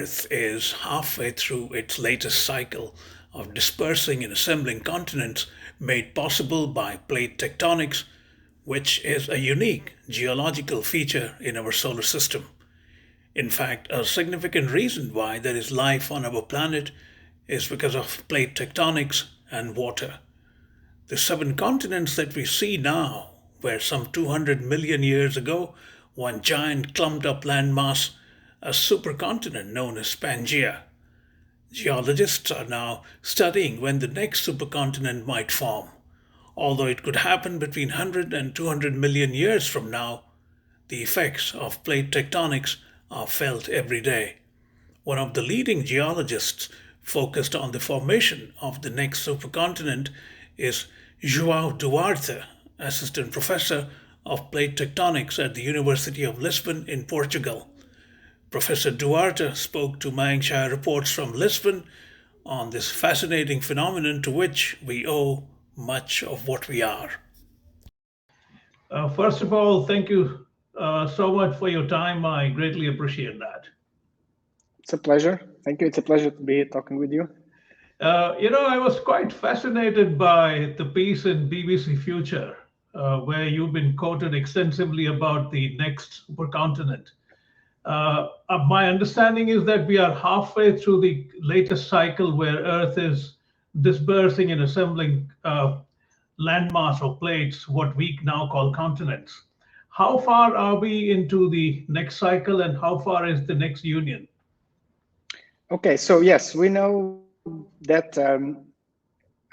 Earth is halfway through its latest cycle of dispersing and assembling continents made possible by plate tectonics, which is a unique geological feature in our solar system. In fact, a significant reason why there is life on our planet is because of plate tectonics and water. The seven continents that we see now were some 200 million years ago one giant clumped up landmass, a supercontinent known as Pangaea. Geologists are now studying when the next supercontinent might form. Although it could happen between 100 and 200 million years from now, the effects of plate tectonics are felt every day. One of the leading geologists focused on the formation of the next supercontinent is Joao Duarte, assistant professor of plate tectonics at the University of Lisbon in Portugal. Professor Duarte spoke to Mayank Chhaya Reports from Lisbon on this fascinating phenomenon to which we owe much of what we are. First of all, thank you so much for your time. I greatly appreciate that. It's a pleasure. Thank you. It's a pleasure to be here talking with you. I was quite fascinated by the piece in BBC Future, where you've been quoted extensively about the next supercontinent. My understanding is that we are halfway through the latest cycle where Earth is dispersing and assembling landmass or plates, what we now call continents. How far are we into the next cycle and how far is the next union? Okay, so yes, we know that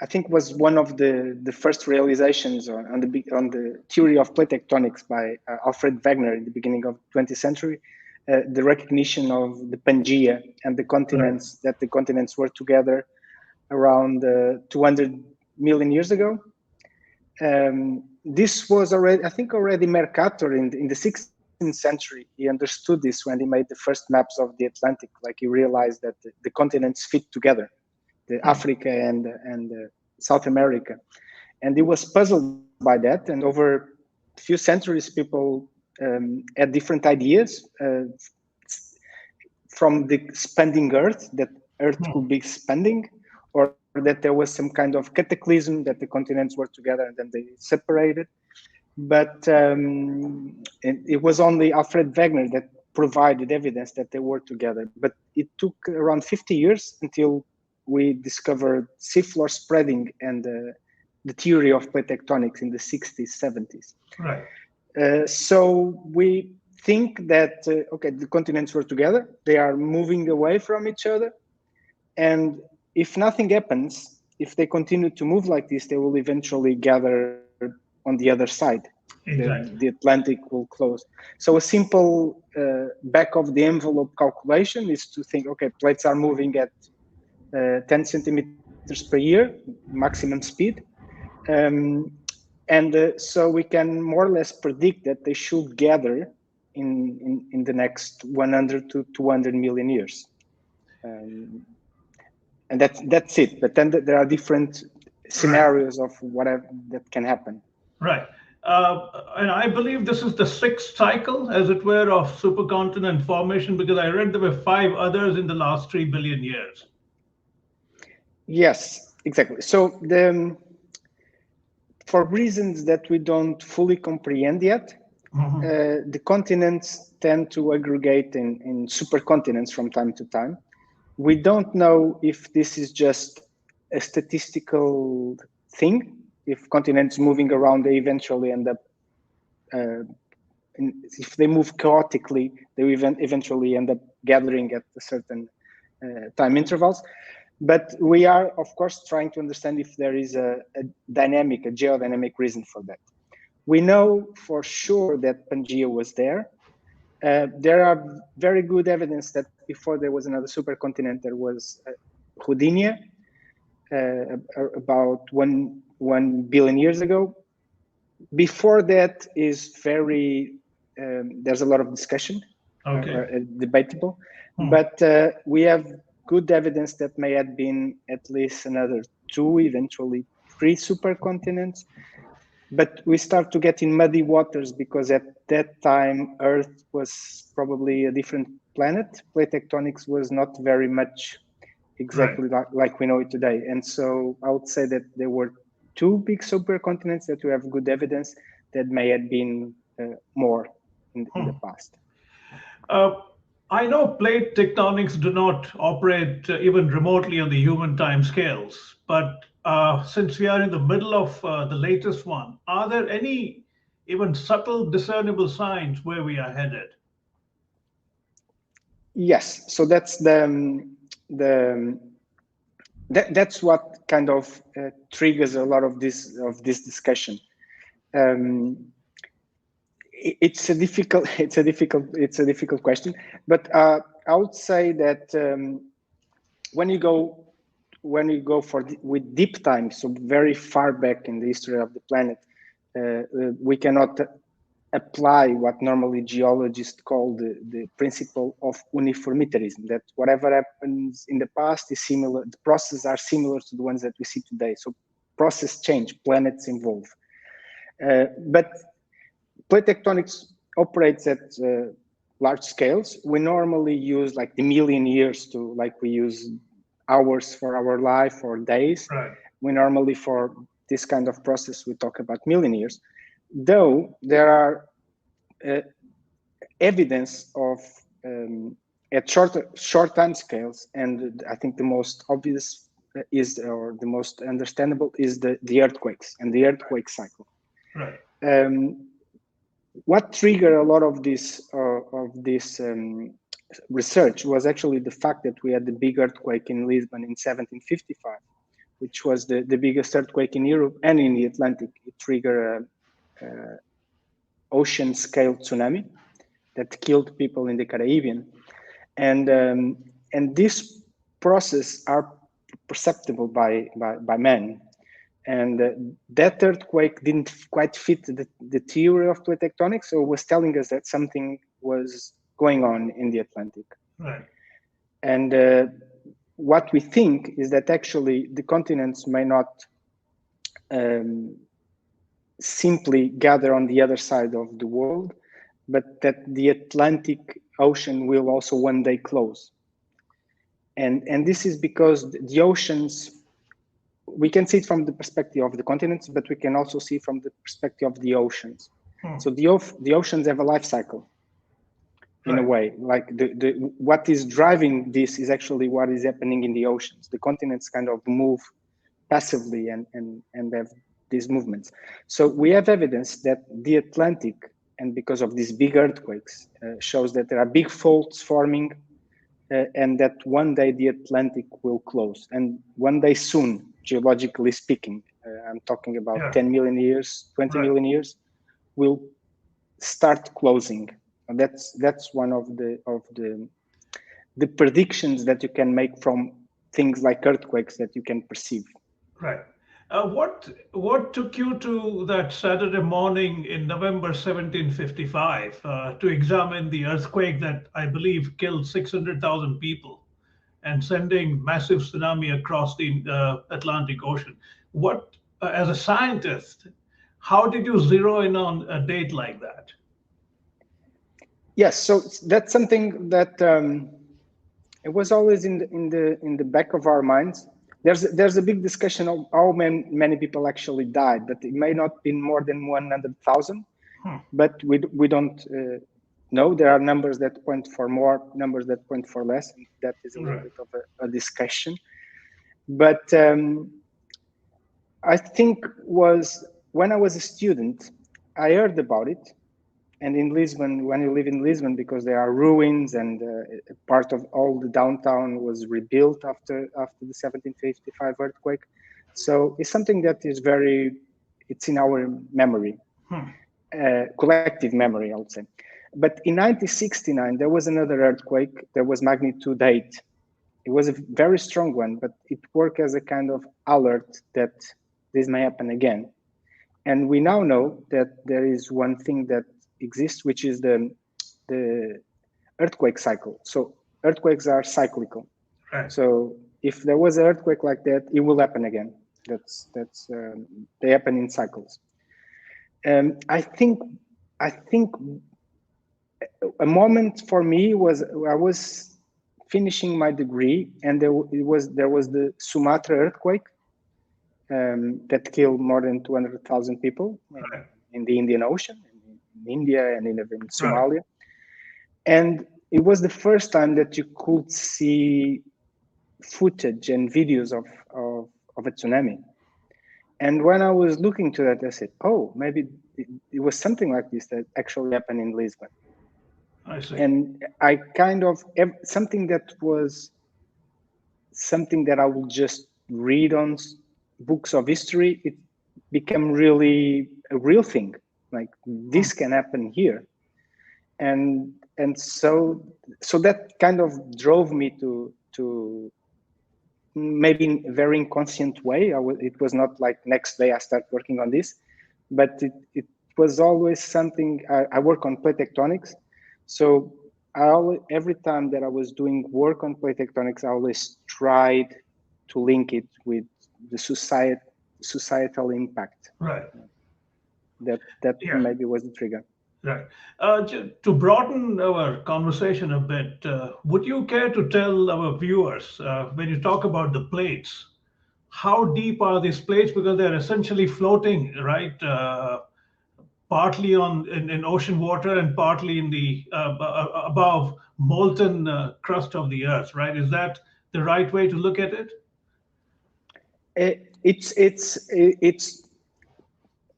I think was one of the first realizations on the theory of plate tectonics by Alfred Wegener in the beginning of the 20th century, the recognition of the Pangaea and the continents, that the continents were together around 200 million years ago. This was already Mercator in the 16th century. He understood this when he made the first maps of the Atlantic. Like he realized that the continents fit together, the Africa and South America, and he was puzzled by that. And over a few centuries, people had different ideas from the expanding Earth, that Earth could be expanding, or that there was some kind of cataclysm, that the continents were together and then they separated. But it was only Alfred Wegener that provided evidence that they were together. But it took around 50 years until we discovered seafloor spreading and the theory of plate tectonics in the 60s, 70s. Right. So we think that, okay, the continents were together, they are moving away from each other. And if nothing happens, if they continue to move like this, they will eventually gather on the other side. Exactly. The Atlantic will close. So a simple back of the envelope calculation is to think, okay, plates are moving at 10 centimeters per year, maximum speed. So we can more or less predict that they should gather in the next 100 to 200 million years. And that's it. But then there are different scenarios of whatever that can happen. Right. And I believe this is the sixth cycle, as it were, of supercontinent formation, because I read there were 5 others in the last 3 billion years. Yes, exactly. So for reasons that we don't fully comprehend yet, the continents tend to aggregate in supercontinents from time to time. We don't know if this is just a statistical thing. If continents moving around, they eventually end up, if they move chaotically, they eventually end up gathering at a certain time intervals. But we are, of course, trying to understand if there is a geodynamic reason for that. We know for sure that Pangaea was there. There are very good evidence that before there was another supercontinent, there was Rodinia, about 1 billion years ago. Before that is there's a lot of discussion, debatable, but we have good evidence that may have been at least another 2, eventually 3 supercontinents. But we start to get in muddy waters because at that time Earth was probably a different planet. Plate tectonics was not very much exactly like we know it today. And so I would say that there were two big supercontinents that we have good evidence that may have been more in the past. I know plate tectonics do not operate even remotely on the human time scales, but since we are in the middle of the latest one, are there any even subtle discernible signs where we are headed? Yes, so that's that's what kind of triggers a lot of this discussion. It's a difficult question, but I would say that when you go with deep time, so very far back in the history of the planet, we cannot apply what normally geologists call the principle of uniformitarianism, that whatever happens in the past is similar, the processes are similar to the ones that we see today. So process change, planets evolve. But plate tectonics operates at large scales. We normally use like the million years to, like we use hours for our life or days. Right. We normally, for this kind of process, we talk about million years. Though there are evidence of at short time scales, and I think the most obvious is, or the most understandable, is the earthquakes and the earthquake cycle. Right. What triggered a lot of this research was actually the fact that we had the big earthquake in Lisbon in 1755, which was the biggest earthquake in Europe and in the Atlantic. It triggered a ocean scale tsunami that killed people in the Caribbean, and this process are perceptible by man. And that earthquake didn't quite fit the theory of plate tectonics, so it was telling us that something was going on in the Atlantic. Right. And what we think is that actually the continents may not simply gather on the other side of the world, but that the Atlantic Ocean will also one day close. And this is because the oceans, we can see it from the perspective of the continents, but we can also see from the perspective of the oceans. So the oceans have a life cycle in a way. Like what is driving this is actually what is happening in the oceans. The continents kind of move passively and have these movements. So we have evidence that the Atlantic, and because of these big earthquakes, shows that there are big faults forming, and that one day the Atlantic will close, and one day soon, geologically speaking, I'm talking about 10 million years, 20 million years, will start closing. And that's one of the predictions that you can make from things like earthquakes that you can perceive. Right. What took you to that Saturday morning in November 1755 to examine the earthquake that I believe killed 600,000 people and sending massive tsunami across the Atlantic Ocean? What, as a scientist, how did you zero in on a date like that? Yes, so that's something that it was always in the back of our minds. There's a big discussion of how many people actually died, but it may not be more than 100,000. But we don't know. There are numbers that point for more, numbers that point for less, and that is a little bit of a discussion. But I think was when I was a student, I heard about it. And in Lisbon, when you live in Lisbon, because there are ruins and part of all the downtown was rebuilt after the 1755 earthquake. So it's something that is it's in our memory, collective memory, I would say. But in 1969, there was another earthquake. There was magnitude 8. It was a very strong one, but it worked as a kind of alert that this may happen again. And we now know that there is one thing that exists, which is the earthquake cycle. So earthquakes are cyclical. Right. So if there was an earthquake like that, it will happen again. They happen in cycles. I think a moment for me was I was finishing my degree, and there was the Sumatra earthquake that killed more than 200,000 people in the Indian Ocean, in India, and in Somalia. And it was the first time that you could see footage and videos of a tsunami. And when I was looking to that, I said, oh, maybe it was something like this that actually happened in Lisbon. I see. And I kind of, something that I would just read on books of history, it became really a real thing. Like, this can happen here. And so that kind of drove me to maybe in a very inconscient way. It was not like next day I start working on this, but it was always something. I work on plate tectonics, so every time that I was doing work on plate tectonics, I always tried to link it with the societal impact. Right. That maybe was the trigger. Right. To broaden our conversation a bit, would you care to tell our viewers, when you talk about the plates, how deep are these plates? Because they're essentially floating, right? Partly in ocean water and partly in the above molten crust of the earth, right? Is that the right way to look at it?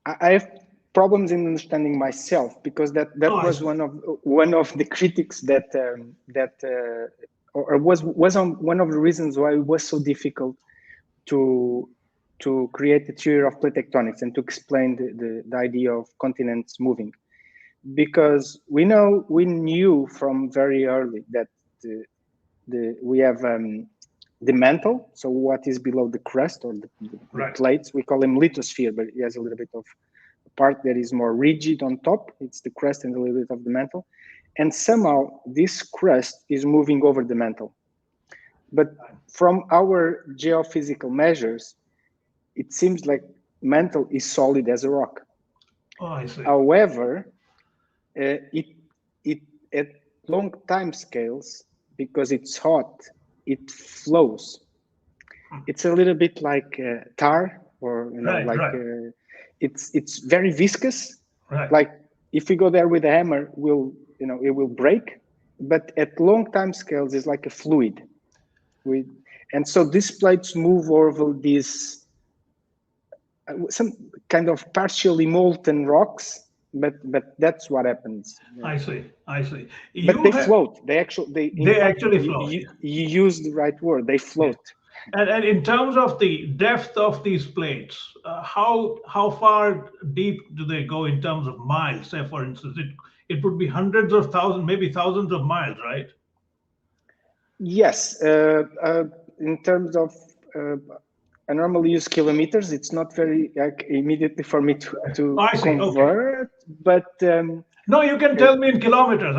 I have problems in understanding myself, because that was one of the critics or was on one of the reasons why it was so difficult to create the theory of plate tectonics and to explain the idea of continents moving, because we knew from very early that we have the mantle, so what is below the crust or the plates, we call them lithosphere, but it has a little bit of a part that is more rigid on top. It's the crust and a little bit of the mantle, and somehow this crust is moving over the mantle. But from our geophysical measures, it seems like mantle is solid as a rock. Oh, I see. However, it at long time scales, because it's hot, it flows. It's a little bit like tar, or it's very viscous. Right. Like if you go there with a hammer, it will break. But at long time scales, it's like a fluid. And so these plates move over these some kind of partially molten rocks. But that's what happens. I see. But they float. They actually float. You use the right word. They float. Yeah. And in terms of the depth of these plates, how far deep do they go in terms of miles? Say, for instance, it would be hundreds of thousands, maybe thousands of miles, right? Yes. In terms of I normally use kilometers. It's not very immediately for me to convert, but no, you can tell me in kilometers.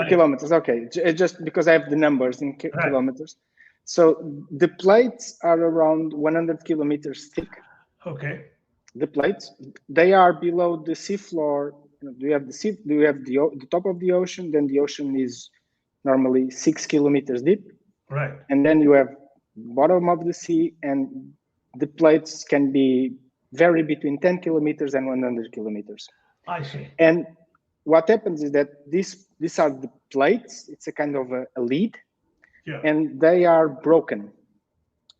Kilometers, okay. Just because I have the numbers in kilometers. So the plates are around 100 kilometers thick. Okay. The plates, they are below the seafloor. Do you have the top of the ocean? Then the ocean is normally 6 kilometers deep. Right. And then you have bottom of the sea, and the plates can vary between 10 kilometers and 100 kilometers. I see. And what happens is that these are the plates. It's a kind of a lead, and they are broken,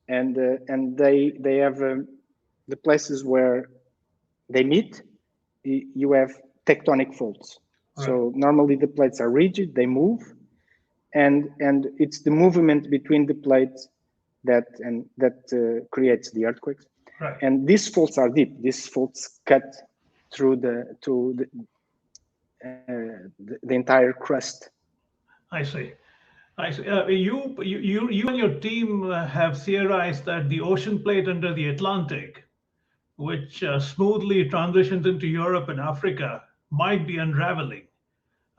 and they have the places where they meet. You have tectonic faults. Right. So normally the plates are rigid; they move, and it's the movement between the plates that creates the earthquakes. Right. And these faults are deep. These faults cut through the entire crust. I see. You and your team have theorized that the ocean plate under the Atlantic, which smoothly transitions into Europe and Africa, might be unraveling.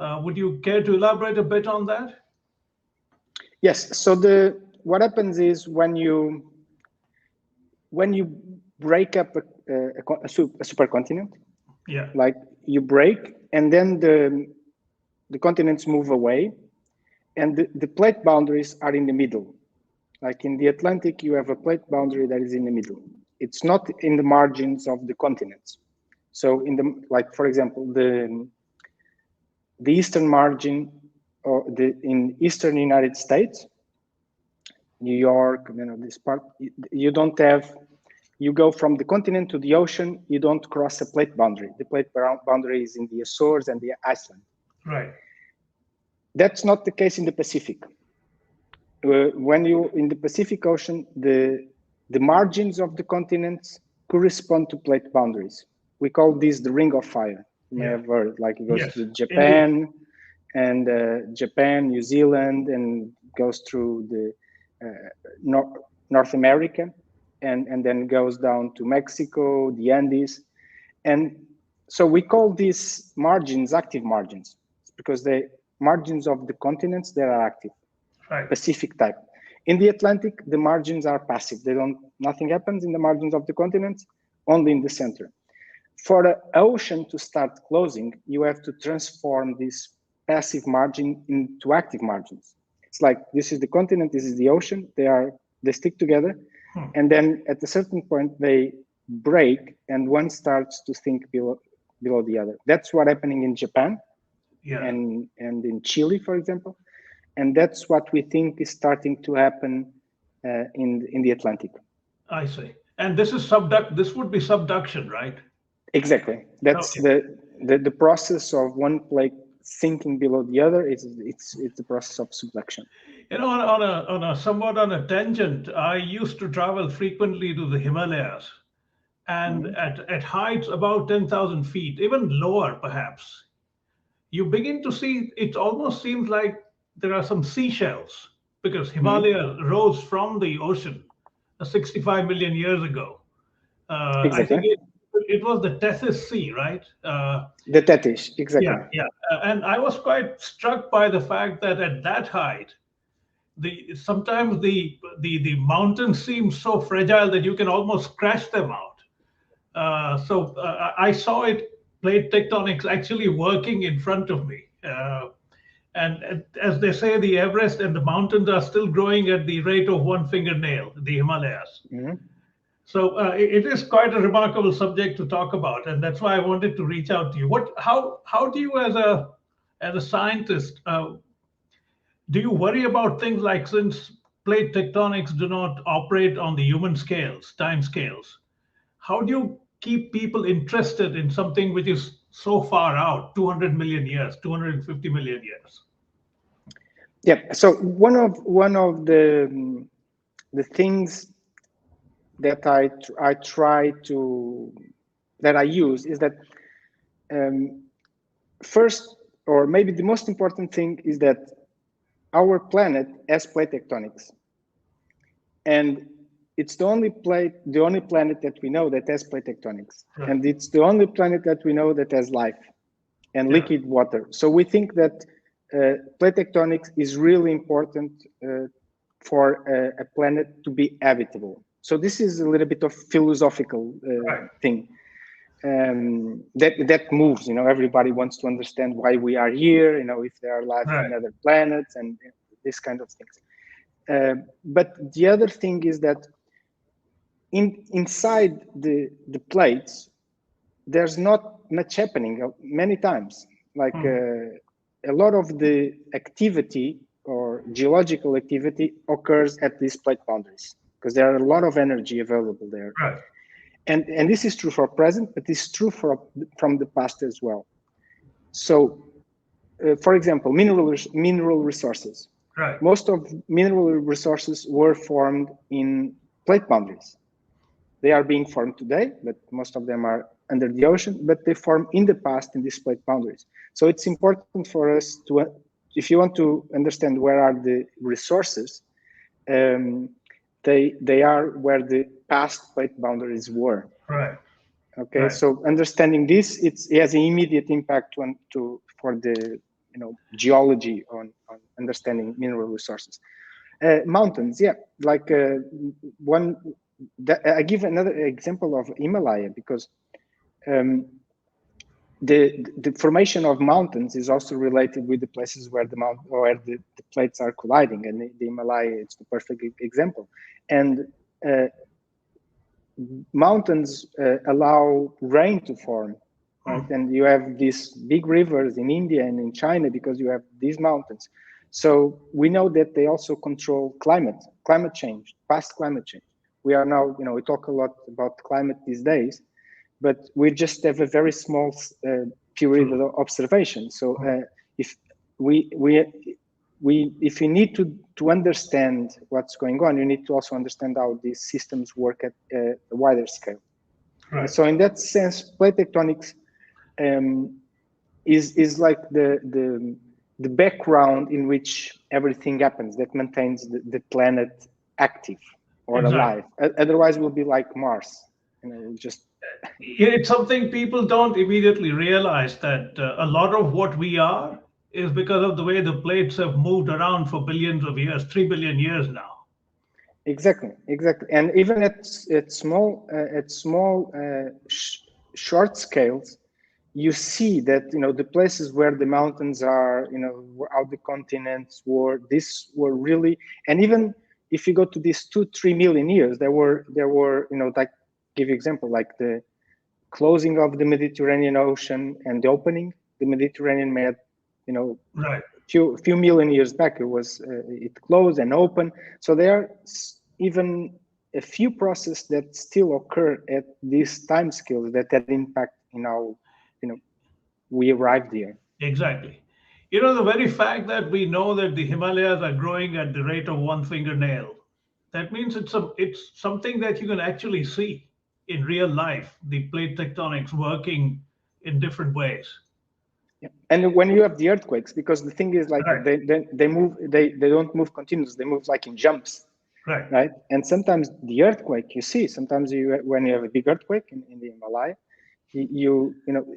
Would you care to elaborate a bit on that? Yes. So what happens is when you break up a supercontinent, Yeah. Like you break, and then the continents move away, and the plate boundaries are in the middle. Like in the Atlantic, you have a plate boundary that is in the middle. It's not in the margins of the continents. So in the, like, for example, the eastern margin, or in eastern United States, New York, this part, you don't have, you go from the continent to the ocean, you don't cross a plate boundary. The plate boundary is in the Azores and the Iceland. Right. That's not the case in the Pacific. When you in the Pacific Ocean, the margins of the continents correspond to plate boundaries. We call this the Ring of Fire. You may have heard, like it goes Yes, through Japan, indeed. and Japan, New Zealand, and goes through the North America, and then goes down to Mexico, the Andes, and so we call these margins active margins because the margins of the continents, they are active. Right. Pacific type. In the Atlantic, the margins are passive. Nothing happens in the margins of the continents, only in the center. For the ocean to start closing, you have to transform this passive margin into active margins. It's like, this is the continent, this is the ocean, they stick together. And then at a certain point they break and one starts to sink below the other. That's what's happening in Japan and in Chile, for example. And that's what we think is starting to happen in the Atlantic. I see. And this is this would be subduction, right? Exactly. That's the process of one plate sinking below the other. It's the process of subduction. You know, on a somewhat on a tangent, I used to travel frequently to the Himalayas, and at heights about 10,000 feet, even lower perhaps, you begin to see, it almost seems like there are some seashells, because Himalaya rose from the ocean 65 million years ago. Exactly. I think it was the Tethys Sea, right? The Tethys, exactly. Yeah. And I was quite struck by the fact that at that height, sometimes the mountains seem so fragile that you can almost crash them out. So I saw plate tectonics actually working in front of me. And as they say, the Everest and the mountains are still growing at the rate of one fingernail, the Himalayas. So it is quite a remarkable subject to talk about, and that's why I wanted to reach out to you. How do you, as a scientist, do you worry about things like, since plate tectonics do not operate on the human scales, time scales, how do you keep people interested in something which is so far out, 200 million years, 250 million years? Yeah. So one of the things that I use is that first, or maybe the most important thing, is that our planet has plate tectonics, and it's the only planet that we know that has plate tectonics, and it's the only planet that we know that has life and liquid water. So we think that plate tectonics is really important for a planet to be habitable. So this is a little bit of philosophical thing that moves. Everybody wants to understand why we are here. If there are life on other planets and this kind of things. But the other thing is that inside the plates, there's not much happening many times. Like a lot of the activity or geological activity occurs at these plate boundaries because there are a lot of energy available there. Right. And this is true for present, but it's true from the past as well. So, for example, mineral resources. Right. Most of mineral resources were formed in plate boundaries. They are being formed today, but most of them are under the ocean, but they formed in the past in these plate boundaries. So it's important for us to, if you want to understand where are the resources, they are where the past plate boundaries were. Right. Okay, right. So understanding this, it has an immediate impact for the geology on understanding mineral resources. Mountains, yeah, like I give another example of Himalaya because the formation of mountains is also related with the places where the plates are colliding, and the Himalaya is the perfect example. And mountains allow rain to form, right? And you have these big rivers in India and in China because you have these mountains. So we know that they also control climate change, past climate change. We are now, we talk a lot about climate these days, but we just have a very small period of observation. So if if you need to understand what's going on, you need to also understand how these systems work at a wider scale. Right. So in that sense, plate tectonics is like the background in which everything happens that maintains the planet active or alive. Otherwise, we'll be like Mars, just. It's something people don't immediately realize, that a lot of what we are is because of the way the plates have moved around for billions of years, 3 billion years now. Exactly. And even at small short scales, you see that the places where the mountains are, how the continents were. These were really, and even if you go to these 2-3 million years, there were like, give you example, like the closing of the Mediterranean Ocean and the opening the Mediterranean made, few million years back. It closed and opened. So there are even a few processes that still occur at these time scales that had impact in how we arrived here. Exactly. The very fact that we know that the Himalayas are growing at the rate of one fingernail, that means it's something that you can actually see in real life, the plate tectonics working in different ways. Yeah. And when you have the earthquakes, because the thing is, like, they move, they don't move continuously, they move like in jumps. Right. And sometimes the earthquake, sometimes when you have a big earthquake in the Himalaya,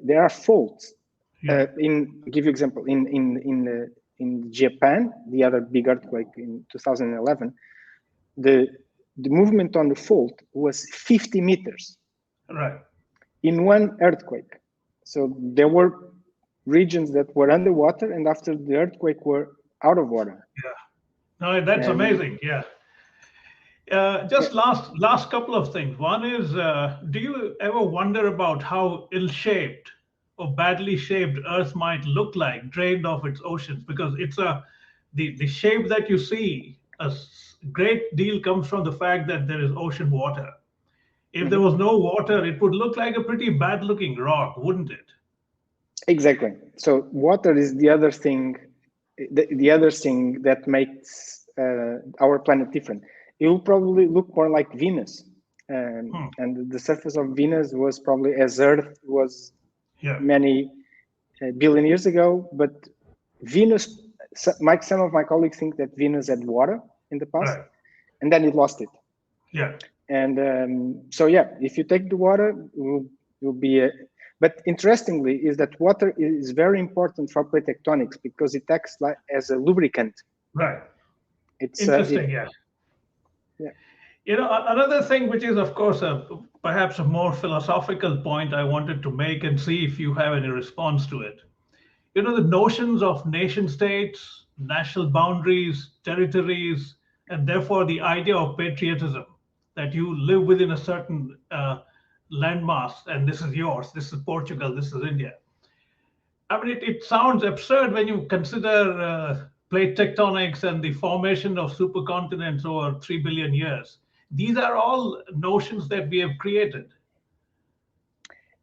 there are faults. Give you example, in Japan, the other big earthquake in 2011, the movement on the fault was 50 meters. Right. In one earthquake. So there were regions that were underwater, and after the earthquake were out of water. Yeah. No, that's amazing. Yeah. Just last couple of things. One is, do you ever wonder about how ill-shaped or badly shaped Earth might look like, drained of its oceans? Because it's the shape that you see, a great deal comes from the fact that there is ocean water. If there was no water, it would look like a pretty bad-looking rock, wouldn't it? Exactly. So water is the other thing, the other thing that makes our planet different. It will probably look more like Venus, and the surface of Venus was probably as Earth was many billion years ago. But Venus, some of my colleagues think that Venus had water in the past, and then it lost it. Yeah. And so if you take the water, will be a. But interestingly, is that water is very important for plate tectonics because it acts like as a lubricant. Right. It's interesting. Yeah. Another thing, which is, of course, perhaps a more philosophical point I wanted to make and see if you have any response to it. The notions of nation states, national boundaries, territories, and therefore the idea of patriotism, that you live within a certain landmass, and this is yours, this is Portugal, this is India. I mean, it sounds absurd when you consider plate tectonics and the formation of supercontinents over 3 billion years. These are all notions that we have created.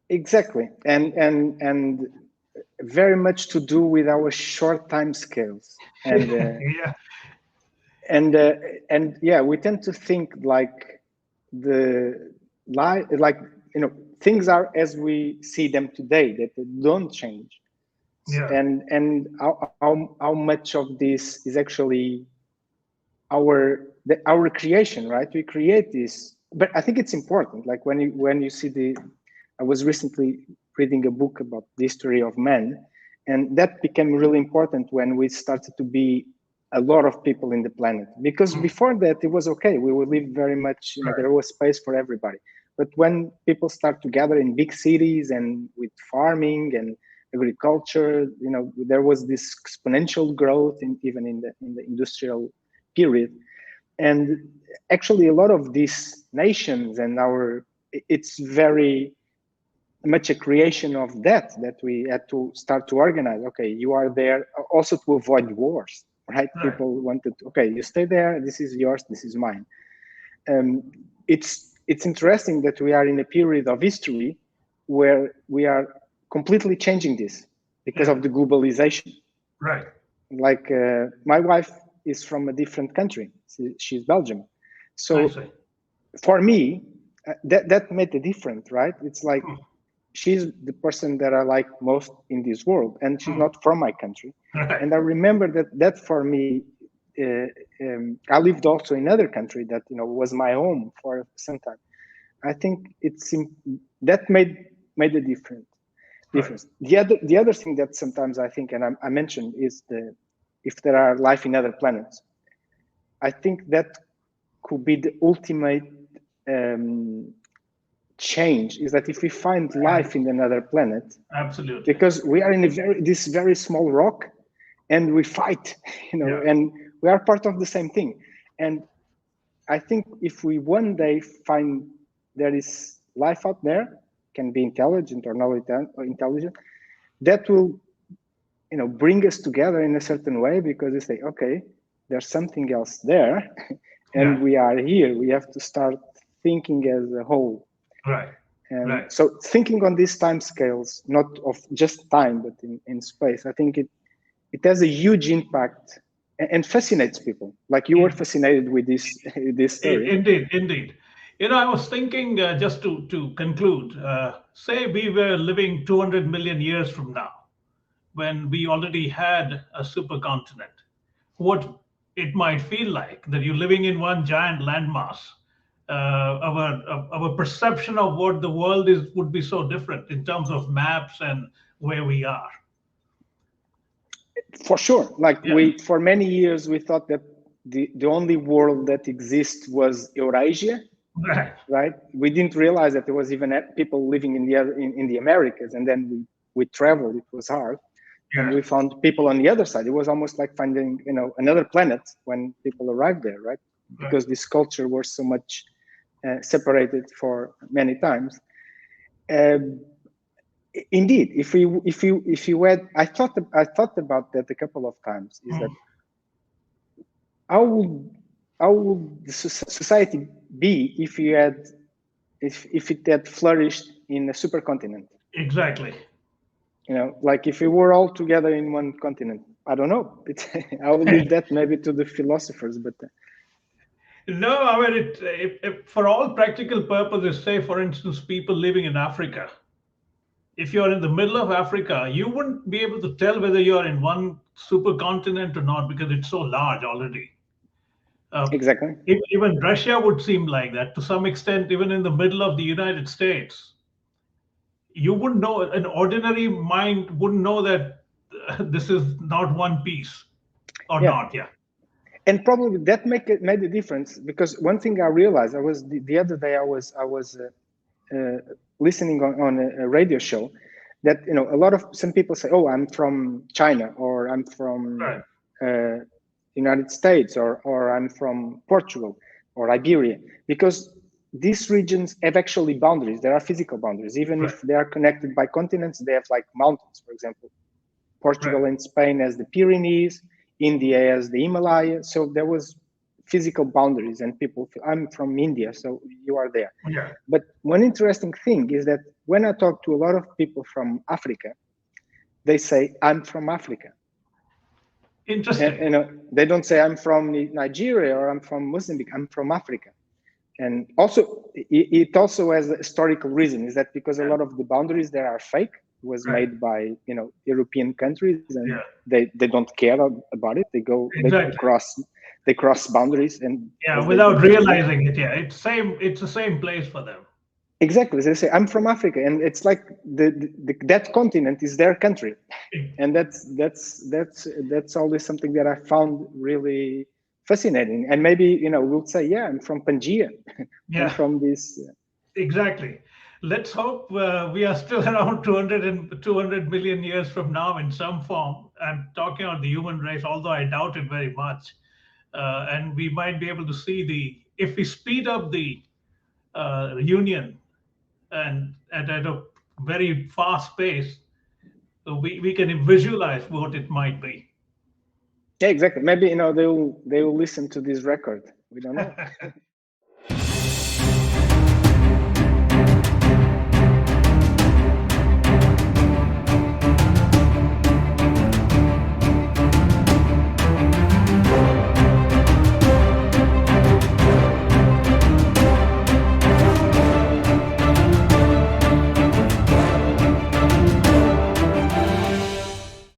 Exactly, and very much to do with our short time scales, and we tend to think like things are as we see them today, that they don't change. And how much of this is actually our creation, right? We create this, but I think it's important. Like when you see I was recently reading a book about the history of man, and that became really important when we started to be a lot of people in the planet. Because before that, it was okay. We would live very much, there was space for everybody. But when people start to gather in big cities and with farming and agriculture, there was this exponential growth even in the industrial period. And actually, a lot of these nations and it's very much a creation of that we had to start to organize. Okay, you are there also to avoid wars, right? People wanted, okay, you stay there, this is yours, this is mine. It's interesting that we are in a period of history where we are completely changing this because of the globalization. Right. Like my wife is from a different country. She's Belgium. So for me, that made a difference, right? It's like she's the person that I like most in this world, and she's not from my country. Right. And I remember that for me, I lived also in another country that was my home for some time. I think that made a difference. Right. The other thing that sometimes I think, and I mentioned, is if there are life in other planets. I think that could be the ultimate change, is that if we find life in another planet, absolutely, because we are in this very small rock, and we fight, and we are part of the same thing. And I think if we one day find there is life out there, can be intelligent or not intelligent, that will bring us together in a certain way, because we say, okay, there's something else there, and we are here. We have to start thinking as a whole. Right. And right. So thinking on these time scales, not of just time, but in space, I think it has a huge impact and fascinates people. Like you were fascinated with this story. Indeed. I was thinking, just to conclude, say we were living 200 million years from now, when we already had a supercontinent, what it might feel like that you're living in one giant landmass. Our perception of what the world is would be so different in terms of maps and where we are. For sure. Like for many years, we thought that the only world that exists was Eurasia. Right. We didn't realize that there was even people living in the Americas, and then we traveled. It was hard. And we found people on the other side. It was almost like finding, another planet when people arrived there, right? Because this culture was so much separated for many times. Indeed, if you had, I thought about that a couple of times. Is that how would the society be if it had flourished in a supercontinent? Exactly. Like if we were all together in one continent. I don't know. I will leave that maybe to the philosophers, but. No, I mean, for all practical purposes, say, for instance, people living in Africa, if you're in the middle of Africa, you wouldn't be able to tell whether you're in one supercontinent or not, because it's so large already. Exactly. Even Russia would seem like that to some extent, even in the middle of the United States. You wouldn't know, an ordinary mind wouldn't know that this is not one piece or not. And probably that made a difference, because one thing I realized, I was the other day I was listening on a radio show that some people say, oh, I'm from China, or I'm from United States, or I'm from Portugal or Iberia, because these regions have actually boundaries. There are physical boundaries, even if they are connected by continents. They have like mountains, for example. Portugal and Spain has the Pyrenees, India has the Himalaya. So there was physical boundaries, and people feel, I'm from India, so you are there. But one interesting thing is that when I talk to a lot of people from Africa, they say, I'm from Africa. Interesting. And, they don't say I'm from Nigeria or I'm from Mozambique. I'm from Africa. And also, it also has a historical reason, is that because a lot of the boundaries there are fake, was made by European countries, and they don't care about it. They go they cross boundaries, and without realizing it. It's the same place for them. Exactly. They say, I'm from Africa, and it's like that continent is their country. And that's always something that I found really fascinating. And maybe we'll say, I'm from Pangaea. I'm from this. Exactly. Let's hope we are still around 200 million years from now in some form. I'm talking about the human race, although I doubt it very much. And we might be able to see if we speed up the union and at a very fast pace, we can visualize what it might be. Yeah, exactly. Maybe they will listen to this record. We don't know.